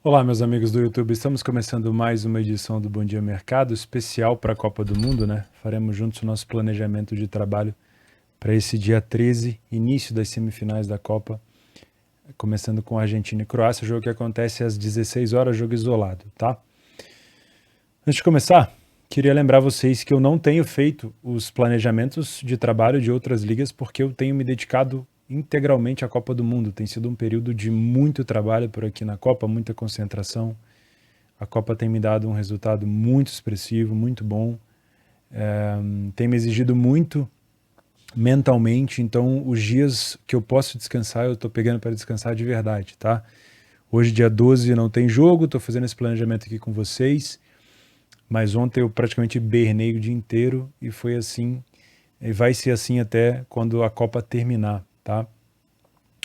Olá, meus amigos do YouTube. Estamos começando mais uma edição do Bom Dia Mercado, especial para a Copa do Mundo, né? Faremos juntos o nosso planejamento de trabalho para esse dia 13, início das semifinais da Copa, começando com Argentina e Croácia, jogo que acontece às 16 horas, jogo isolado, tá? Antes de começar, queria lembrar vocês que eu não tenho feito os planejamentos de trabalho de outras ligas porque eu tenho me dedicado integralmente à Copa do Mundo. Tem sido um período de muito trabalho por aqui na Copa, muita concentração. A Copa tem me dado um resultado muito expressivo, muito bom. Tem me exigido muito mentalmente, então os dias que eu posso descansar, eu tô pegando para descansar de verdade, tá? Hoje, dia 12, não tem jogo, tô fazendo esse planejamento aqui com vocês, mas ontem eu praticamente hibernei o dia inteiro e foi assim, e vai ser assim até quando a Copa terminar, tá?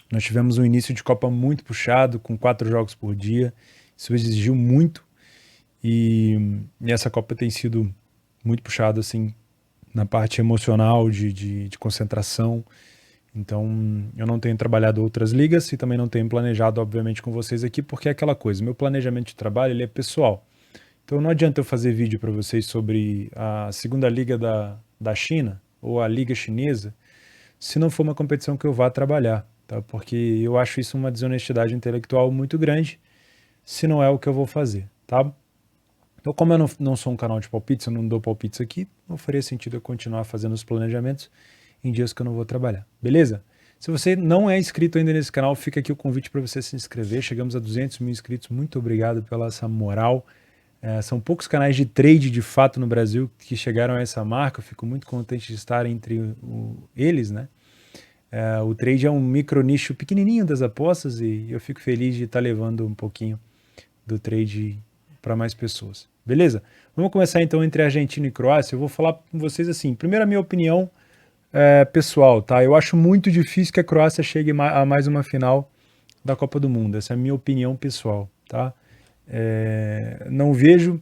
Nós tivemos um início de Copa muito puxado, com 4 jogos por dia, isso exigiu muito, e essa Copa tem sido muito puxada, assim, na parte emocional, de concentração. Então, eu não tenho trabalhado outras ligas e também não tenho planejado, obviamente, com vocês aqui, porque é aquela coisa, meu planejamento de trabalho ele é pessoal. Então, não adianta eu fazer vídeo para vocês sobre a segunda liga da China ou a liga chinesa, se não for uma competição que eu vá trabalhar, tá? Porque eu acho isso uma desonestidade intelectual muito grande, se não é o que eu vou fazer, tá? Então, como eu não sou um canal de palpites, eu não dou palpites aqui, não faria sentido eu continuar fazendo os planejamentos em dias que eu não vou trabalhar, beleza? Se você não é inscrito ainda nesse canal, fica aqui o convite para você se inscrever. Chegamos a 200 mil inscritos, muito obrigado pela essa moral. São poucos canais de trade de fato no Brasil que chegaram a essa marca, eu fico muito contente de estar entre eles, né? O trade é um micro nicho pequenininho das apostas e eu fico feliz de estar levando um pouquinho do trade para mais pessoas. Beleza? Vamos começar então entre Argentina e Croácia. Eu vou falar com vocês assim, primeiro a minha opinião pessoal, tá? Eu acho muito difícil que a Croácia chegue a mais uma final da Copa do Mundo. Essa é a minha opinião pessoal, tá? Não vejo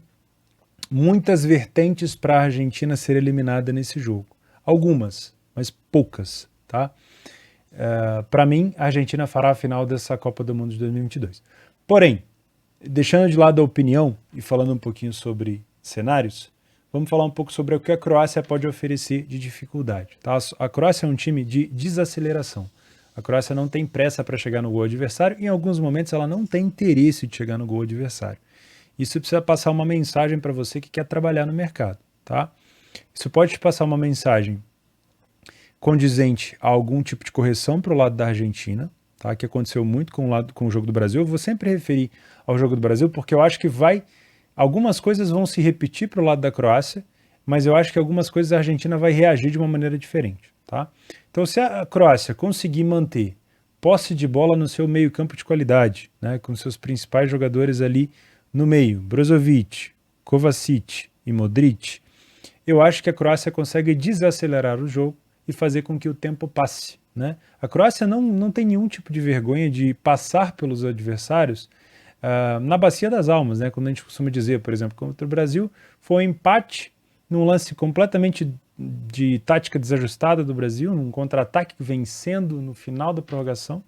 muitas vertentes para a Argentina ser eliminada nesse jogo. Algumas, mas poucas, tá? Para mim, a Argentina fará a final dessa Copa do Mundo de 2022. Porém, deixando de lado a opinião e falando um pouquinho sobre cenários, vamos falar um pouco sobre o que a Croácia pode oferecer de dificuldade. Tá? A Croácia é um time de desaceleração. A Croácia não tem pressa para chegar no gol adversário e em alguns momentos ela não tem interesse de chegar no gol adversário. Isso precisa passar uma mensagem para você que quer trabalhar no mercado. Tá? Isso pode te passar uma mensagem condizente a algum tipo de correção para o lado da Argentina, tá? Que aconteceu muito com o jogo do Brasil. Eu vou sempre referir ao jogo do Brasil porque eu acho que algumas coisas vão se repetir para o lado da Croácia, mas eu acho que algumas coisas a Argentina vai reagir de uma maneira diferente, tá? Então, se a Croácia conseguir manter posse de bola no seu meio campo de qualidade, né, com seus principais jogadores ali no meio, Brozovic, Kovacic e Modric, eu acho que a Croácia consegue desacelerar o jogo e fazer com que o tempo passe, né? A Croácia não tem nenhum tipo de vergonha de passar pelos adversários na bacia das almas, né? Como a gente costuma dizer, por exemplo, contra o Brasil, foi um empate num lance completamente de tática desajustada do Brasil, num contra-ataque vencendo no final da prorrogação,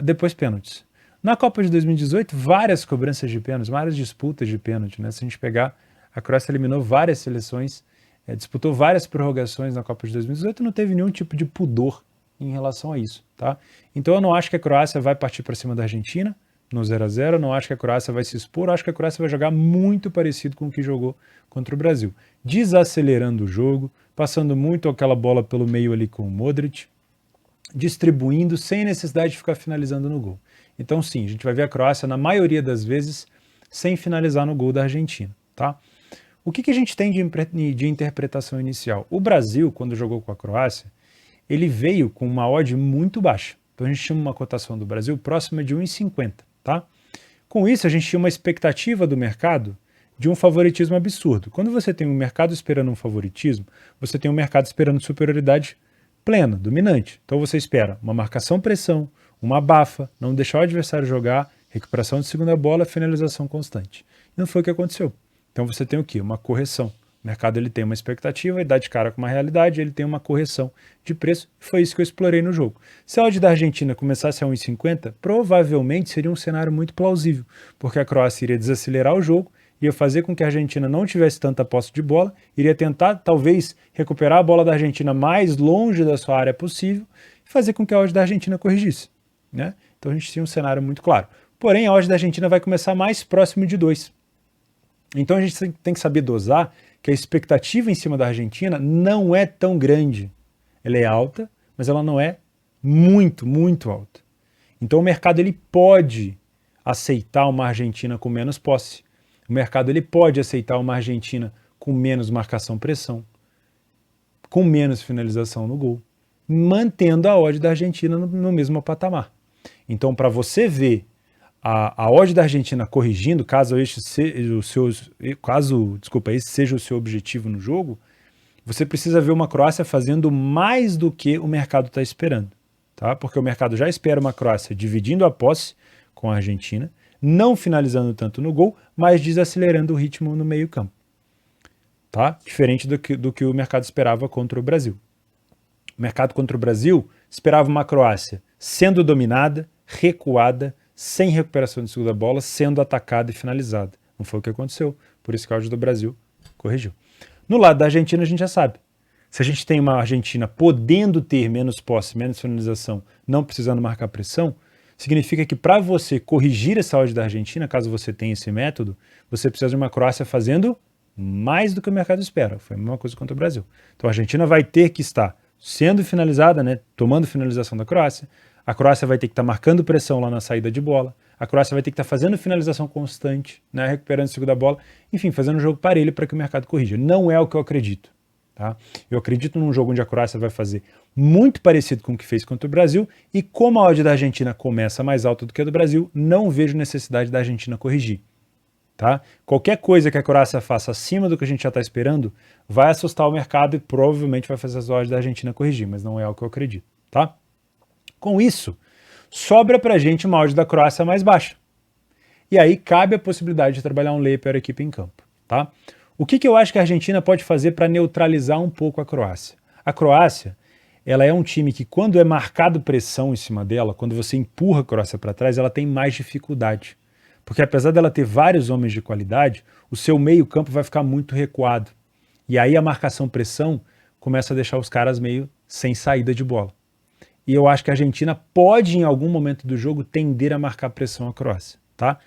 depois pênaltis. Na Copa de 2018, várias cobranças de pênaltis, várias disputas de pênalti, né? Se a gente pegar, a Croácia eliminou várias seleções, disputou várias prorrogações na Copa de 2018 e não teve nenhum tipo de pudor em relação a isso, tá? Então eu não acho que a Croácia vai partir para cima da Argentina no 0-0, não acho que a Croácia vai se expor, acho que a Croácia vai jogar muito parecido com o que jogou contra o Brasil, desacelerando o jogo, passando muito aquela bola pelo meio ali com o Modric, distribuindo sem necessidade de ficar finalizando no gol. Então sim, a gente vai ver a Croácia na maioria das vezes sem finalizar no gol da Argentina, tá? O que a gente tem de interpretação inicial? O Brasil, quando jogou com a Croácia, ele veio com uma odd muito baixa. Então a gente tinha uma cotação do Brasil próxima de 1,50, tá? Com isso, a gente tinha uma expectativa do mercado de um favoritismo absurdo. Quando você tem um mercado esperando um favoritismo, você tem um mercado esperando superioridade plena, dominante. Então você espera uma marcação-pressão, uma abafa, não deixar o adversário jogar, recuperação de segunda bola, finalização constante. E não foi o que aconteceu. Então você tem o quê? Uma correção. O mercado ele tem uma expectativa e dá de cara com uma realidade, ele tem uma correção de preço, e foi isso que eu explorei no jogo. Se a odd da Argentina começasse a 1,50, provavelmente seria um cenário muito plausível, porque a Croácia iria desacelerar o jogo, ia fazer com que a Argentina não tivesse tanta posse de bola, iria tentar talvez recuperar a bola da Argentina mais longe da sua área possível e fazer com que a odd da Argentina corrigisse, né? Então a gente tinha um cenário muito claro. Porém, a odd da Argentina vai começar mais próximo de 2. Então a gente tem que saber dosar que a expectativa em cima da Argentina não é tão grande. Ela é alta, mas ela não é muito, muito alta. Então o mercado ele pode aceitar uma Argentina com menos posse. O mercado ele pode aceitar uma Argentina com menos marcação-pressão, com menos finalização no gol, mantendo a odd da Argentina no mesmo patamar. Então, para você ver a odd da Argentina corrigindo, caso esse seja o seu objetivo no jogo, você precisa ver uma Croácia fazendo mais do que o mercado está esperando, tá? Porque o mercado já espera uma Croácia dividindo a posse com a Argentina, não finalizando tanto no gol, mas desacelerando o ritmo no meio campo, tá? Diferente do que o mercado esperava contra o Brasil. O mercado contra o Brasil esperava uma Croácia sendo dominada, recuada, sem recuperação de segunda bola, sendo atacada e finalizada. Não foi o que aconteceu, por isso que a odd do Brasil corrigiu. No lado da Argentina a gente já sabe. Se a gente tem uma Argentina podendo ter menos posse, menos finalização, não precisando marcar pressão, significa que para você corrigir essa odd da Argentina, caso você tenha esse método, você precisa de uma Croácia fazendo mais do que o mercado espera. Foi a mesma coisa contra o Brasil. Então a Argentina vai ter que estar sendo finalizada, né, tomando finalização da Croácia. A Croácia vai ter que estar marcando pressão lá na saída de bola. A Croácia vai ter que estar fazendo finalização constante, né, recuperando a segunda bola. Enfim, fazendo um jogo parelho para que o mercado corrija. Não é o que eu acredito. Tá? Eu acredito num jogo onde a Croácia vai fazer muito parecido com o que fez contra o Brasil. E como a odd da Argentina começa mais alta do que a do Brasil, não vejo necessidade da Argentina corrigir. Tá? Qualquer coisa que a Croácia faça acima do que a gente já está esperando vai assustar o mercado e provavelmente vai fazer as odds da Argentina corrigir, mas não é o que eu acredito. Tá? Com isso, sobra para a gente uma odd da Croácia mais baixa. E aí cabe a possibilidade de trabalhar um lay para a equipe em campo. Tá? O que eu acho que a Argentina pode fazer para neutralizar um pouco a Croácia? A Croácia, ela é um time que quando é marcado pressão em cima dela, quando você empurra a Croácia para trás, ela tem mais dificuldade. Porque apesar dela ter vários homens de qualidade, o seu meio campo vai ficar muito recuado. E aí a marcação-pressão começa a deixar os caras meio sem saída de bola. E eu acho que a Argentina pode, em algum momento do jogo, tender a marcar pressão à Croácia. Tá?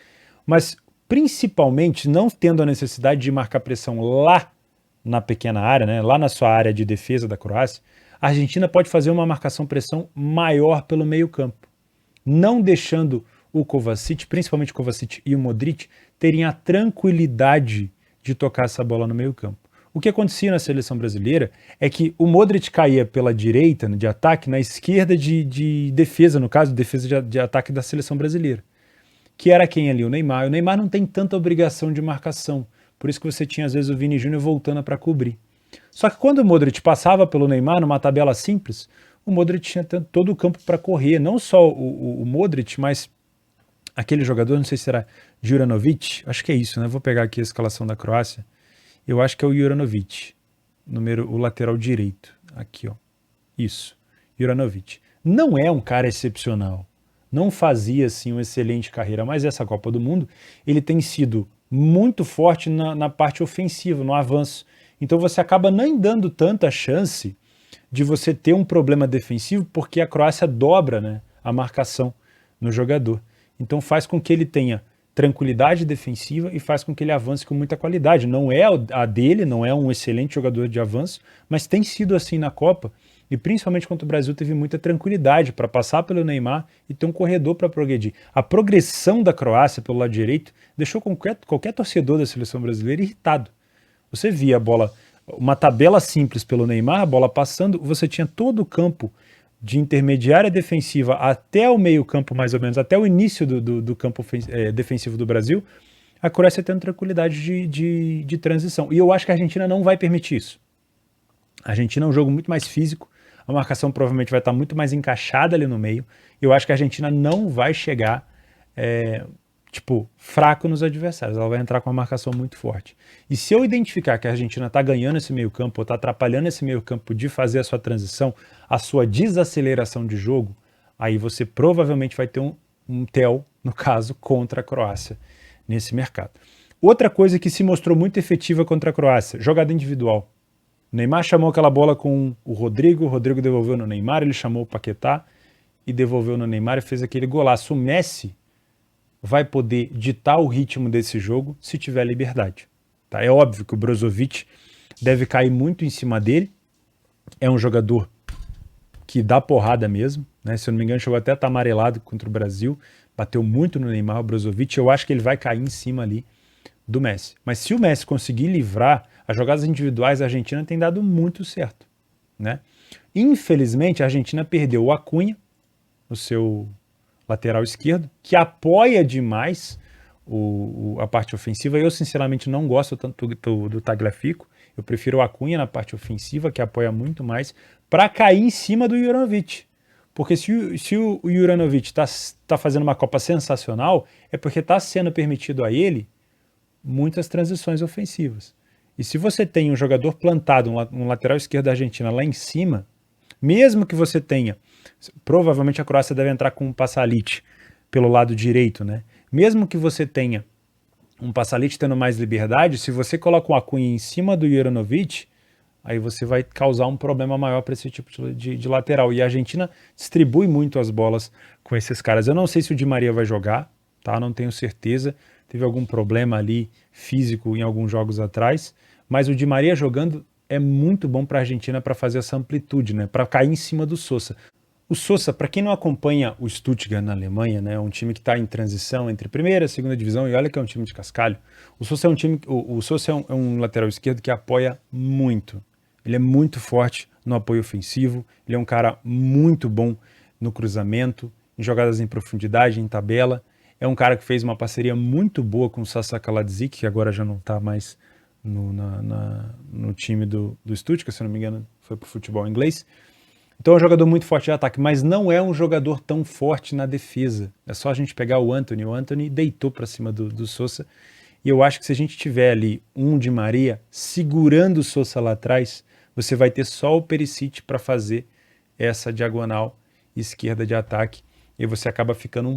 Mas, principalmente, não tendo a necessidade de marcar pressão lá na pequena área, né, lá na sua área de defesa da Croácia, a Argentina pode fazer uma marcação-pressão maior pelo meio campo, não deixando o Kovacic, principalmente o Kovacic e o Modric, terem a tranquilidade de tocar essa bola no meio campo. O que acontecia na seleção brasileira é que o Modric caía pela direita de ataque, na esquerda de defesa, no caso, defesa de ataque da seleção brasileira. Que era quem ali? O Neymar. O Neymar não tem tanta obrigação de marcação, por isso que você tinha às vezes o Vini Júnior voltando para cobrir. Só que quando o Modric passava pelo Neymar numa tabela simples, o Modric tinha todo o campo para correr, não só o Modric, mas aquele jogador, não sei se será Juranovic, acho que é isso, né? Vou pegar aqui a escalação da Croácia. Eu acho que é o Juranovic, o lateral direito. Aqui, ó. Isso, Juranovic. Não é um cara excepcional. Não fazia, assim, uma excelente carreira, mas essa Copa do Mundo, ele tem sido muito forte na parte ofensiva, no avanço. Então você acaba nem dando tanta chance de você ter um problema defensivo, porque a Croácia dobra, né, a marcação no jogador. Então faz com que ele tenha tranquilidade defensiva e faz com que ele avance com muita qualidade. Não é a dele, não é um excelente jogador de avanço, mas tem sido assim na Copa, e principalmente contra o Brasil teve muita tranquilidade para passar pelo Neymar e ter um corredor para progredir. A progressão da Croácia pelo lado direito deixou qualquer torcedor da seleção brasileira irritado. Você via a bola, uma tabela simples pelo Neymar, a bola passando, você tinha todo o campo de intermediária defensiva até o meio campo, mais ou menos, até o início do campo defensivo do Brasil, a Croácia tendo tranquilidade de transição. E eu acho que a Argentina não vai permitir isso. A Argentina é um jogo muito mais físico, a marcação provavelmente vai estar muito mais encaixada ali no meio. Eu acho que a Argentina não vai chegar tipo, fraco nos adversários, ela vai entrar com uma marcação muito forte. E se eu identificar que a Argentina está ganhando esse meio campo, ou está atrapalhando esse meio campo de fazer a sua transição, a sua desaceleração de jogo, aí você provavelmente vai ter um TEL, no caso, contra a Croácia nesse mercado. Outra coisa que se mostrou muito efetiva contra a Croácia, jogada individual. O Neymar chamou aquela bola com o Rodrigo devolveu no Neymar, ele chamou o Paquetá e devolveu no Neymar e fez aquele golaço. O Messi vai poder ditar o ritmo desse jogo se tiver liberdade. Tá? É óbvio que o Brozovic deve cair muito em cima dele, é um jogador que dá porrada mesmo, né? Se eu não me engano chegou até a estar amarelado contra o Brasil, bateu muito no Neymar, o Brozovic, eu acho que ele vai cair em cima ali do Messi. Mas se o Messi conseguir livrar, as jogadas individuais da Argentina tem dado muito certo, né? Infelizmente, a Argentina perdeu o Acunha, o seu lateral esquerdo, que apoia demais a parte ofensiva. Eu, sinceramente, não gosto tanto do Tagliafico. Eu prefiro o Acunha na parte ofensiva, que apoia muito mais, para cair em cima do Juranovic. Porque se o Juranovic está fazendo uma Copa sensacional, é porque está sendo permitido a ele muitas transições ofensivas. E se você tem um jogador plantado, um lateral esquerdo da Argentina lá em cima, mesmo que você tenha, provavelmente a Croácia deve entrar com um Pasalic pelo lado direito, né? Mesmo que você tenha um Pasalic tendo mais liberdade, se você coloca um Acunha em cima do Juranovic, aí você vai causar um problema maior para esse tipo de lateral. E a Argentina distribui muito as bolas com esses caras. Eu não sei se o Di Maria vai jogar, tá? Não tenho certeza. Teve algum problema ali físico em alguns jogos atrás, mas o Di Maria jogando é muito bom para a Argentina para fazer essa amplitude, né? Para cair em cima do Sosa. O Sosa, para quem não acompanha o Stuttgart na Alemanha, né, um time que está em transição entre primeira e segunda divisão, e olha que é um time de cascalho, o Sosa é um lateral esquerdo que apoia muito. Ele é muito forte no apoio ofensivo, ele é um cara muito bom no cruzamento, em jogadas em profundidade, em tabela. É um cara que fez uma parceria muito boa com o Sasa Kaladzic, que agora já não está mais no time do Stuttgart, se não me engano, foi para o futebol inglês. Então é um jogador muito forte de ataque, mas não é um jogador tão forte na defesa. É só a gente pegar o Antony. O Antony deitou para cima do Sosa. E eu acho que se a gente tiver ali um Di Maria segurando o Sosa lá atrás, você vai ter só o Perisic para fazer essa diagonal esquerda de ataque. E você acaba ficando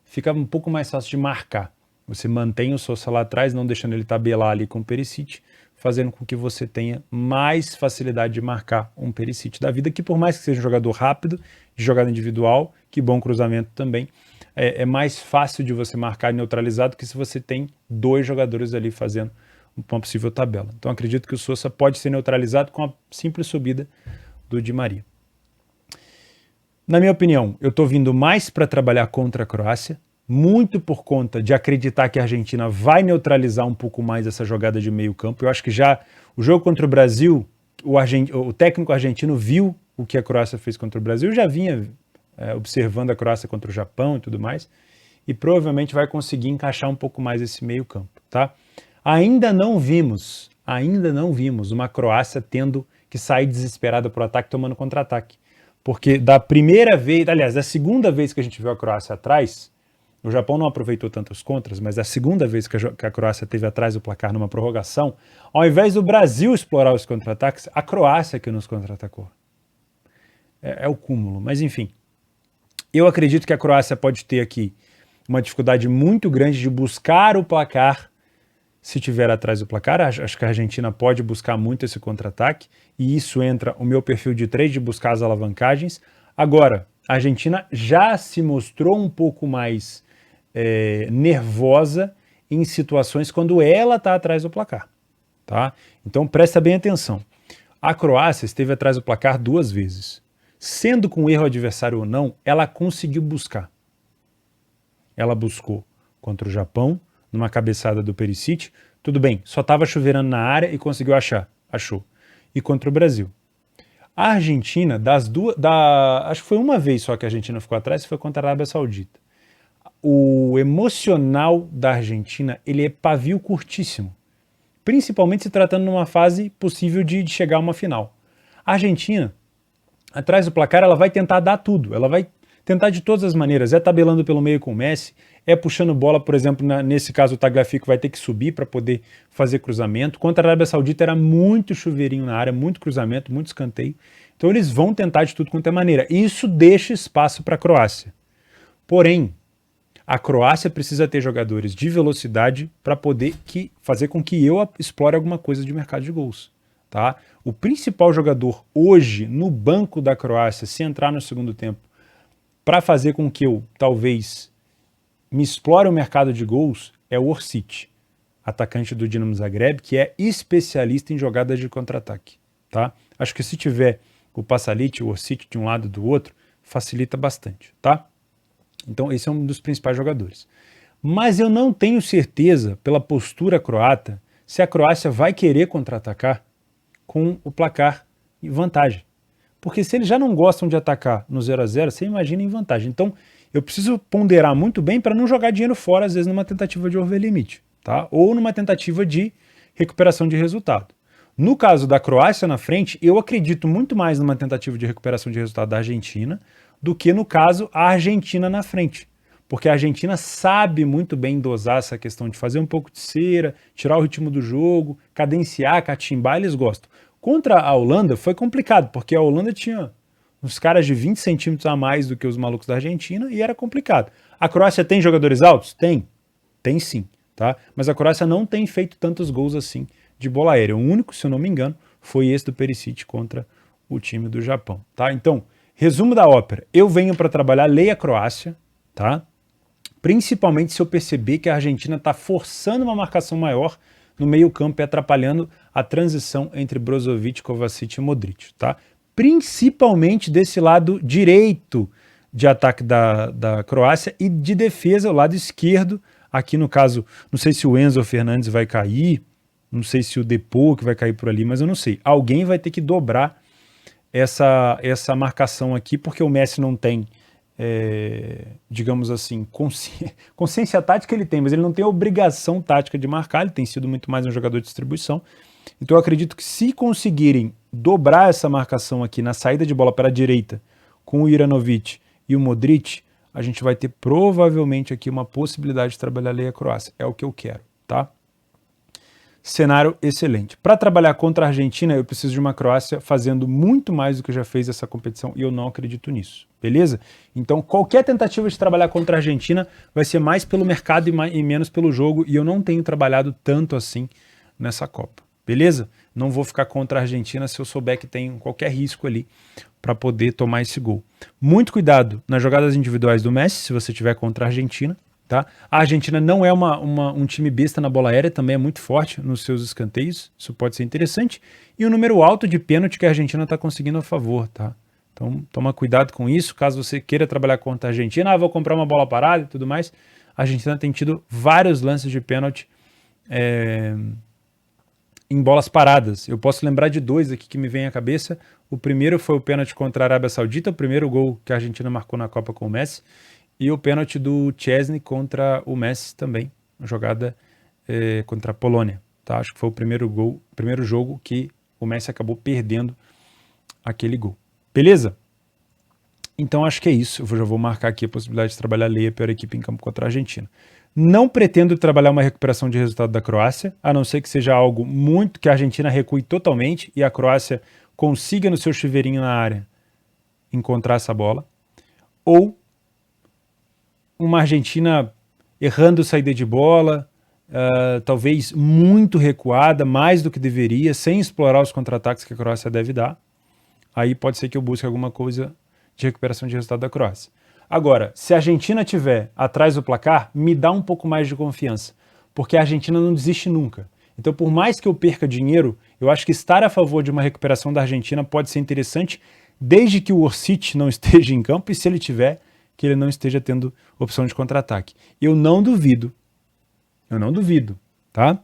fica um pouco mais fácil de marcar. Você mantém o Sosa lá atrás, não deixando ele tabelar ali com o Perisic, fazendo com que você tenha mais facilidade de marcar um Perisic da vida, que por mais que seja um jogador rápido, de jogada individual, que bom cruzamento também, é mais fácil de você marcar neutralizado que se você tem dois jogadores ali fazendo uma possível tabela. Então acredito que o Sosa pode ser neutralizado com a simples subida do Di Maria. Na minha opinião, eu estou vindo mais para trabalhar contra a Croácia, muito por conta de acreditar que a Argentina vai neutralizar um pouco mais essa jogada de meio campo. Eu acho que já o jogo contra o Brasil, o técnico argentino viu o que a Croácia fez contra o Brasil, já vinha observando a Croácia contra o Japão e tudo mais, e provavelmente vai conseguir encaixar um pouco mais esse meio campo, tá? Ainda não vimos uma Croácia tendo que sair desesperada para o ataque, tomando contra-ataque. Porque da segunda vez que a gente viu a Croácia atrás, o Japão não aproveitou tantos contras, mas a segunda vez que a Croácia teve atrás do placar numa prorrogação, ao invés do Brasil explorar os contra-ataques, a Croácia que nos contra-atacou. É o cúmulo, mas enfim. Eu acredito que a Croácia pode ter aqui uma dificuldade muito grande de buscar o placar se tiver atrás do placar. Acho que a Argentina pode buscar muito esse contra-ataque, e isso entra o meu perfil de trade de buscar as alavancagens. Agora, a Argentina já se mostrou um pouco mais nervosa em situações quando ela está atrás do placar, tá? Então presta bem atenção. A Croácia esteve atrás do placar 2 vezes. Sendo com erro adversário ou não, ela conseguiu buscar. Ela buscou contra o Japão, numa cabeçada do Perisic. Tudo bem, só estava chuveirando na área e conseguiu achou. E contra o Brasil. A Argentina, acho que foi uma vez só que a Argentina ficou atrás, foi contra a Arábia Saudita. O emocional da Argentina, ele é pavio curtíssimo. Principalmente se tratando de uma fase possível de chegar a uma final. A Argentina, atrás do placar, ela vai tentar dar tudo. Ela vai tentar de todas as maneiras. É tabelando pelo meio com o Messi, é puxando bola, por exemplo, nesse caso o Tagliafico vai ter que subir para poder fazer cruzamento. Contra a Arábia Saudita era muito chuveirinho na área, muito cruzamento, muito escanteio. Então eles vão tentar de tudo quanto é maneira. Isso deixa espaço para a Croácia. Porém, a Croácia precisa ter jogadores de velocidade para poder fazer com que eu explore alguma coisa de mercado de gols. Tá? O principal jogador hoje no banco da Croácia, se entrar no segundo tempo, para fazer com que eu talvez me explore o mercado de gols, é o Orsic, atacante do Dinamo Zagreb, que é especialista em jogadas de contra-ataque. Tá? Acho que se tiver o Pasalic e o Orsic de um lado e do outro, facilita bastante. Tá? Então esse é um dos principais jogadores. Mas eu não tenho certeza, pela postura croata, se a Croácia vai querer contra-atacar com o placar em vantagem. Porque se eles já não gostam de atacar no 0 a 0, você imagina em vantagem. Então eu preciso ponderar muito bem para não jogar dinheiro fora, às vezes numa tentativa de overlimit, tá? Ou numa tentativa de recuperação de resultado. No caso da Croácia na frente, eu acredito muito mais numa tentativa de recuperação de resultado da Argentina do que no caso a Argentina na frente. Porque a Argentina sabe muito bem dosar essa questão de fazer um pouco de cera, tirar o ritmo do jogo, cadenciar, catimbar, eles gostam. Contra a Holanda foi complicado, porque a Holanda tinha uns caras de 20 centímetros a mais do que os malucos da Argentina e era complicado. A Croácia tem jogadores altos? Tem sim, tá? Mas a Croácia não tem feito tantos gols assim de bola aérea. O único, se eu não me engano, foi esse do Perisic contra o time do Japão, tá? Então, resumo da ópera. Eu venho para trabalhar lei a Croácia, tá? Principalmente se eu perceber que a Argentina está forçando uma marcação maior no meio-campo e atrapalhando a transição entre Brozovic, Kovacic e Modric, tá? Principalmente desse lado direito de ataque da Croácia e de defesa, o lado esquerdo. Aqui no caso, não sei se o Enzo Fernandes vai cair, não sei se o Depô que vai cair por ali, mas eu não sei. Alguém vai ter que dobrar essa marcação aqui, porque o Messi não tem, digamos assim, consciência tática ele tem, mas ele não tem a obrigação tática de marcar, ele tem sido muito mais um jogador de distribuição. Então eu acredito que se conseguirem dobrar essa marcação aqui na saída de bola para a direita com o Ivanovic e o Modric, a gente vai ter provavelmente aqui uma possibilidade de trabalhar a lei a Croácia. É o que eu quero, tá? Cenário excelente. Para trabalhar contra a Argentina, eu preciso de uma Croácia fazendo muito mais do que já fez essa competição e eu não acredito nisso, beleza? Então qualquer tentativa de trabalhar contra a Argentina vai ser mais pelo mercado e menos pelo jogo e eu não tenho trabalhado tanto assim nessa Copa, beleza? Não vou ficar contra a Argentina se eu souber que tem qualquer risco ali para poder tomar esse gol. Muito cuidado nas jogadas individuais do Messi, se você tiver contra a Argentina. Tá? A Argentina não é um time besta na bola aérea, também é muito forte nos seus escanteios, isso pode ser interessante. E o número alto de pênalti que a Argentina está conseguindo a favor. Tá? Então toma cuidado com isso, caso você queira trabalhar contra a Argentina, vou comprar uma bola parada e tudo mais. A Argentina tem tido vários lances de pênalti em bolas paradas. Eu posso lembrar de dois aqui que me vem à cabeça. O primeiro foi o pênalti contra a Arábia Saudita, o primeiro gol que a Argentina marcou na Copa com o Messi. E o pênalti do Szczesny contra o Messi também, uma jogada contra a Polônia. Tá? Acho que foi o primeiro jogo que o Messi acabou perdendo aquele gol. Beleza? Então acho que é isso. Eu já vou marcar aqui a possibilidade de trabalhar a lei a pior equipe em campo contra a Argentina. Não pretendo trabalhar uma recuperação de resultado da Croácia, a não ser que seja algo muito que a Argentina recue totalmente e a Croácia consiga no seu chuveirinho na área encontrar essa bola. Ou uma Argentina errando saída de bola, talvez muito recuada, mais do que deveria, sem explorar os contra-ataques que a Croácia deve dar. Aí pode ser que eu busque alguma coisa de recuperação de resultado da Croácia. Agora, se a Argentina estiver atrás do placar, me dá um pouco mais de confiança, porque a Argentina não desiste nunca. Então, por mais que eu perca dinheiro, eu acho que estar a favor de uma recuperação da Argentina pode ser interessante, desde que o Orsic não esteja em campo e se ele tiver, que ele não esteja tendo opção de contra-ataque. Eu não duvido, tá?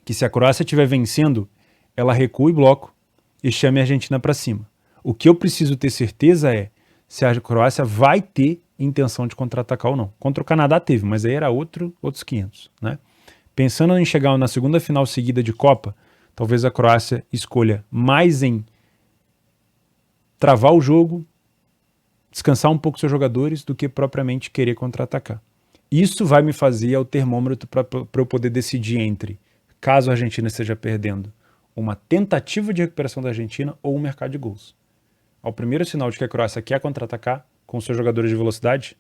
Que se a Croácia estiver vencendo, ela recue bloco e chame a Argentina para cima. O que eu preciso ter certeza é se a Croácia vai ter intenção de contra-atacar ou não. Contra o Canadá teve, mas aí era outros 500, né? Pensando em chegar na segunda final seguida de Copa, talvez a Croácia escolha mais em travar o jogo, descansar um pouco seus jogadores do que propriamente querer contra-atacar. Isso vai me fazer o termômetro para eu poder decidir entre, caso a Argentina esteja perdendo, uma tentativa de recuperação da Argentina ou um mercado de gols. Ao primeiro sinal de que a Croácia quer contra-atacar com seus jogadores de velocidade,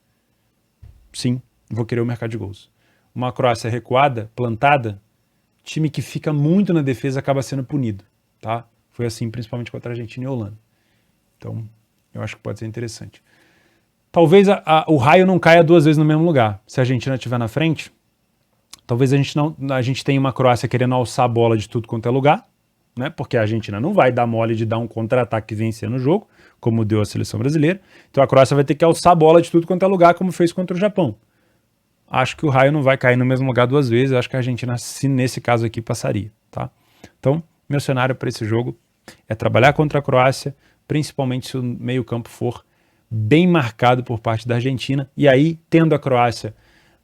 sim, vou querer o mercado de gols. Uma Croácia recuada, plantada, time que fica muito na defesa acaba sendo punido, tá? Foi assim principalmente contra a Argentina e a Holanda. Então, eu acho que pode ser interessante. Talvez o raio não caia duas vezes no mesmo lugar. Se a Argentina estiver na frente, talvez a gente tenha uma Croácia querendo alçar a bola de tudo quanto é lugar, né? Porque a Argentina não vai dar mole de dar um contra-ataque e vencer no jogo, como deu a seleção brasileira. Então a Croácia vai ter que alçar a bola de tudo quanto é lugar, como fez contra o Japão. Acho que o raio não vai cair no mesmo lugar duas vezes. Acho que a Argentina, se nesse caso aqui, passaria, tá? Então, meu cenário para esse jogo é trabalhar contra a Croácia, principalmente se o meio-campo for bem marcado por parte da Argentina. E aí, tendo a Croácia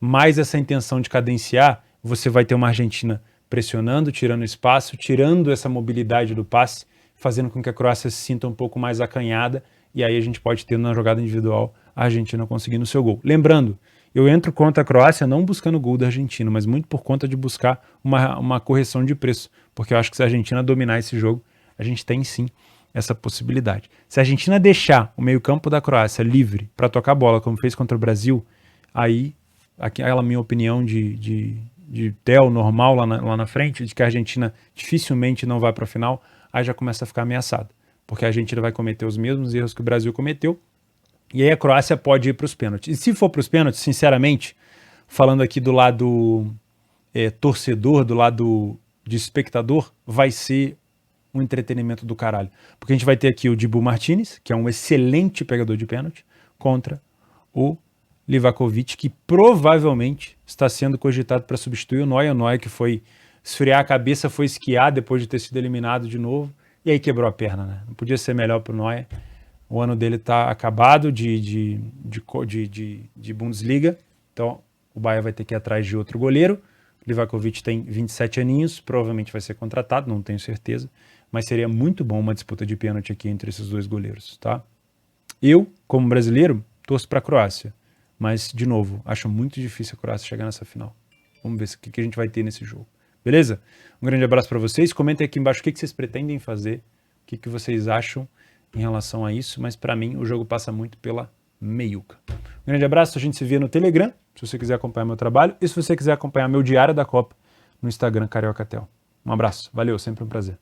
mais essa intenção de cadenciar, você vai ter uma Argentina pressionando, tirando espaço, tirando essa mobilidade do passe, fazendo com que a Croácia se sinta um pouco mais acanhada. E aí a gente pode ter na jogada individual a Argentina conseguindo o seu gol. Lembrando, eu entro contra a Croácia não buscando o gol da Argentina, mas muito por conta de buscar uma correção de preço, porque eu acho que se a Argentina dominar esse jogo, a gente tem sim essa possibilidade. Se a Argentina deixar o meio-campo da Croácia livre para tocar a bola, como fez contra o Brasil, aí, aquela minha opinião de tel normal lá na frente, de que a Argentina dificilmente não vai para a final, aí já começa a ficar ameaçada, porque a Argentina vai cometer os mesmos erros que o Brasil cometeu, e aí a Croácia pode ir para os pênaltis. E se for para os pênaltis, sinceramente, falando aqui do lado torcedor, do lado de espectador, vai ser um entretenimento do caralho. Porque a gente vai ter aqui o Dibu Martinez, que é um excelente pegador de pênalti, contra o Livakovic, que provavelmente está sendo cogitado para substituir o Neuer. O Neuer que foi esfriar a cabeça, foi esquiar depois de ter sido eliminado de novo, e aí quebrou a perna, né? Não podia ser melhor para o Neuer. O ano dele está acabado de Bundesliga, então o Bayern vai ter que ir atrás de outro goleiro. O Livakovic tem 27 aninhos, provavelmente vai ser contratado, não tenho certeza, mas seria muito bom uma disputa de pênalti aqui entre esses dois goleiros, tá? Eu, como brasileiro, torço para a Croácia, mas, de novo, acho muito difícil a Croácia chegar nessa final. Vamos ver o que a gente vai ter nesse jogo, beleza? Um grande abraço para vocês, comentem aqui embaixo o que vocês pretendem fazer, o que vocês acham em relação a isso, mas para mim o jogo passa muito pela meiuca. Um grande abraço, a gente se vê no Telegram, se você quiser acompanhar meu trabalho, e se você quiser acompanhar meu diário da Copa no Instagram Carioca Tel. Um abraço, valeu, sempre um prazer.